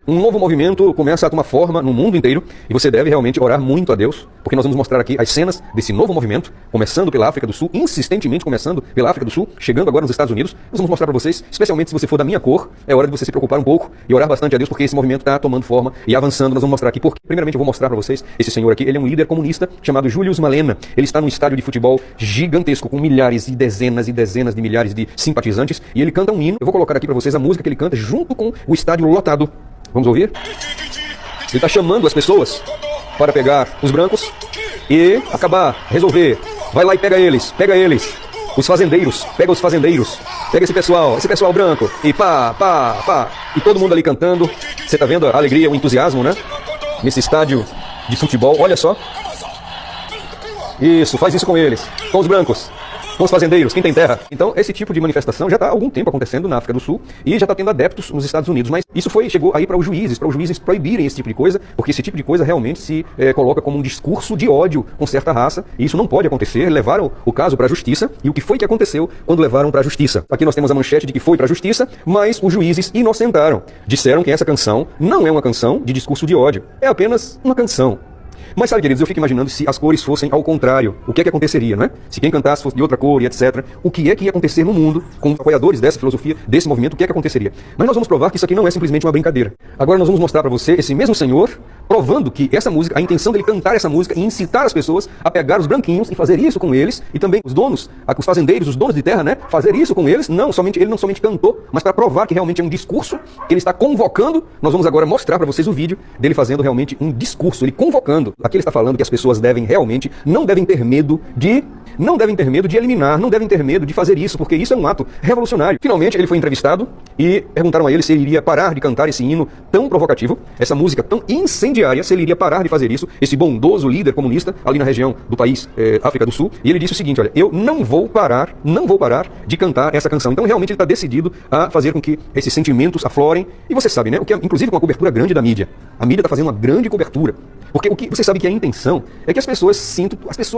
Um novo movimento começa a tomar forma no mundo inteiro e você deve realmente orar muito a Deus, porque nós vamos mostrar aqui as cenas desse novo movimento, começando pela África do Sul, insistentemente começando pela África do Sul, chegando agora nos Estados Unidos. Nós vamos mostrar para vocês, especialmente se você for da minha cor, é hora de você se preocupar um pouco e orar bastante a Deus, porque esse movimento está tomando forma e avançando. Nós vamos mostrar aqui porque, primeiramente, eu vou mostrar para vocês esse senhor aqui. Ele é um líder comunista chamado Julius Malema. Ele está num estádio de futebol gigantesco, com milhares e dezenas de milhares de simpatizantes, e ele canta um hino. Eu vou colocar aqui para vocês a música que ele canta junto com o estádio lotado. Vamos ouvir? Ele está chamando as pessoas para pegar os brancos e acabar, resolver. Vai lá e pega eles. Os fazendeiros, pega os fazendeiros. Pega esse pessoal branco. E pá, pá, pá. E todo mundo ali cantando. Você tá vendo a alegria, o entusiasmo, né? Nesse estádio de futebol, olha só. Isso, faz isso com eles, com os brancos, com os fazendeiros, quem tem terra. Então, esse tipo de manifestação já está há algum tempo acontecendo na África do Sul e já está tendo adeptos nos Estados Unidos. Mas isso chegou aí para os juízes proibirem esse tipo de coisa, porque esse tipo de coisa realmente se coloca como um discurso de ódio com certa raça, e isso não pode acontecer. Levaram o caso para a justiça, e o que foi que aconteceu quando levaram para a justiça? Aqui nós temos a manchete de que foi para a justiça, mas os juízes inocentaram. Disseram que essa canção não é uma canção de discurso de ódio, é apenas uma canção. Mas sabe, queridos, eu fico imaginando se as cores fossem ao contrário, o que é que aconteceria, né? Se quem cantasse fosse de outra cor e etc. O que é que ia acontecer no mundo com os apoiadores dessa filosofia, desse movimento, o que é que aconteceria? Mas nós vamos provar que isso aqui não é simplesmente uma brincadeira. Agora nós vamos mostrar para você esse mesmo senhor provando que essa música, a intenção dele cantar essa música e incitar as pessoas a pegar os branquinhos e fazer isso com eles, e também os donos, os fazendeiros, os donos de terra, né? Fazer isso com eles, ele não somente cantou, mas para provar que realmente é um discurso que ele está convocando. Nós vamos agora mostrar para vocês o vídeo dele fazendo realmente um discurso, ele convocando. Aqui ele está falando que as pessoas não devem ter medo de eliminar, não devem ter medo de fazer isso, porque isso é um ato revolucionário. Finalmente ele foi entrevistado e perguntaram a ele se ele iria parar de cantar esse hino tão provocativo, essa música tão incendiária, se ele iria parar de fazer isso, esse bondoso líder comunista ali na região do país, África do Sul. E ele disse o seguinte: olha, eu não vou parar de cantar essa canção. Então realmente ele está decidido a fazer com que esses sentimentos aflorem. E você sabe, né, o que é, inclusive com a cobertura grande da mídia. A mídia está fazendo uma grande cobertura. Porque o que você sabe que a intenção é que as pessoas,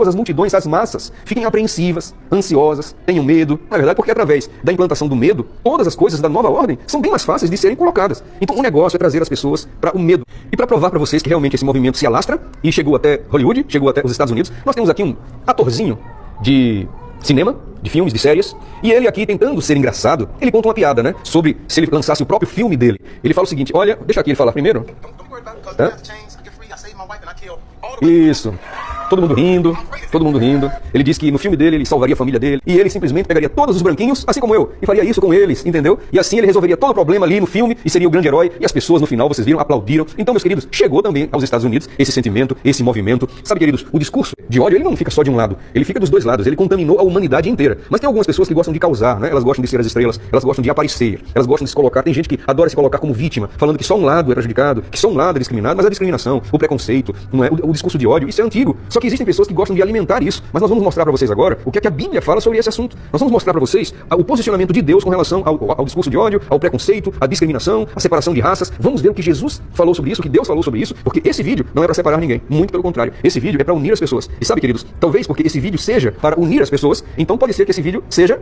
as multidões, as massas, fiquem apreensivas, ansiosas, tenham medo. Na verdade, porque através da implantação do medo, todas as coisas da nova ordem são bem mais fáceis de serem colocadas. Então o negócio é trazer as pessoas para o medo. E para provar para vocês que realmente esse movimento se alastra e chegou até Hollywood, chegou até os Estados Unidos, nós temos aqui um atorzinho de cinema, de filmes, de séries, e ele aqui tentando ser engraçado, ele conta uma piada, né, sobre se ele lançasse o próprio filme dele. Ele fala o seguinte: olha, deixa aqui ele falar primeiro. Isso. Todo mundo rindo. Ele diz que no filme dele ele salvaria a família dele, e ele simplesmente pegaria todos os branquinhos, assim como eu, e faria isso com eles, entendeu? E assim ele resolveria todo o problema ali no filme, e seria o grande herói, e as pessoas no final, vocês viram, aplaudiram. Então, meus queridos, chegou também aos Estados Unidos esse sentimento, esse movimento. Sabe, queridos, o discurso de ódio, ele não fica só de um lado, ele fica dos dois lados, ele contaminou a humanidade inteira. Mas tem algumas pessoas que gostam de causar, né? Elas gostam de ser as estrelas, elas gostam de aparecer, elas gostam de se colocar. Tem gente que adora se colocar como vítima, falando que só um lado é prejudicado, que só um lado é discriminado, mas a discriminação, o preconceito, não é? O discurso de ódio, isso é antigo. Só que existem pessoas que gostam de alimentar isso. Mas nós vamos mostrar para vocês agora o que é que a Bíblia fala sobre esse assunto. Nós vamos mostrar para vocês o posicionamento de Deus com relação ao discurso de ódio, ao preconceito, à discriminação, à separação de raças. Vamos ver o que Jesus falou sobre isso, o que Deus falou sobre isso, porque esse vídeo não é para separar ninguém, muito pelo contrário. Esse vídeo é para unir as pessoas. E sabe, queridos, talvez porque esse vídeo seja para unir as pessoas, então pode ser que esse vídeo seja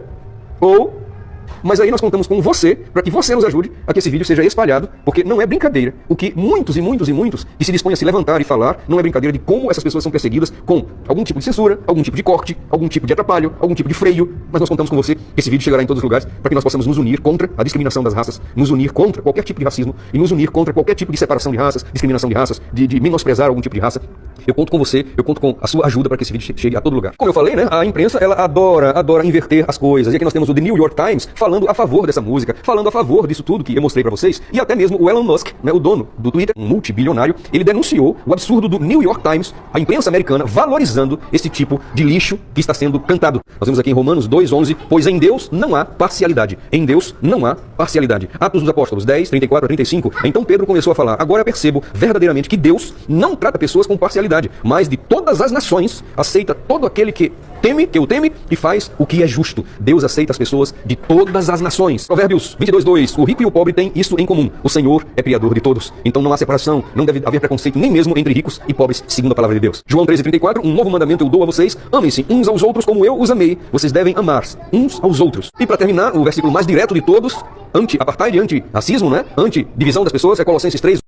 mas aí nós contamos com você, para que você nos ajude a que esse vídeo seja espalhado, porque não é brincadeira. O que muitos que se dispõem a se levantar e falar, não é brincadeira de como essas pessoas são perseguidas com algum tipo de censura, algum tipo de corte, algum tipo de atrapalho, algum tipo de freio. Mas nós contamos com você que esse vídeo chegará em todos os lugares, para que nós possamos nos unir contra a discriminação das raças, nos unir contra qualquer tipo de racismo e nos unir contra qualquer tipo de separação de raças, discriminação de raças, de menosprezar algum tipo de raça. Eu conto com você, eu conto com a sua ajuda para que esse vídeo chegue a todo lugar. Como eu falei, né, a imprensa, ela adora inverter as coisas. E aqui nós temos o The New York Times falando a favor dessa música, falando a favor disso tudo que eu mostrei para vocês. E até mesmo o Elon Musk, né, o dono do Twitter, um multibilionário, ele denunciou o absurdo do New York Times, a imprensa americana, valorizando esse tipo de lixo que está sendo cantado. Nós vemos aqui em Romanos 2:11, pois em Deus não há parcialidade. Em Deus não há parcialidade. Atos dos Apóstolos 10:34-35. Então Pedro começou a falar: agora percebo verdadeiramente que Deus não trata pessoas com parcialidade, mas de todas as nações aceita todo aquele que teme, que o teme e faz o que é justo. Deus aceita as pessoas de todas as nações. Provérbios 22:2. O rico e o pobre têm isso em comum. O Senhor é criador de todos. Então não há separação, não deve haver preconceito nem mesmo entre ricos e pobres, segundo a palavra de Deus. João 13:34. Um novo mandamento eu dou a vocês. Amem-se uns aos outros como eu os amei. Vocês devem amar uns aos outros. E para terminar, o versículo mais direto de todos, anti-apartheid, anti-racismo, né? Anti-divisão das pessoas, é Colossenses 3.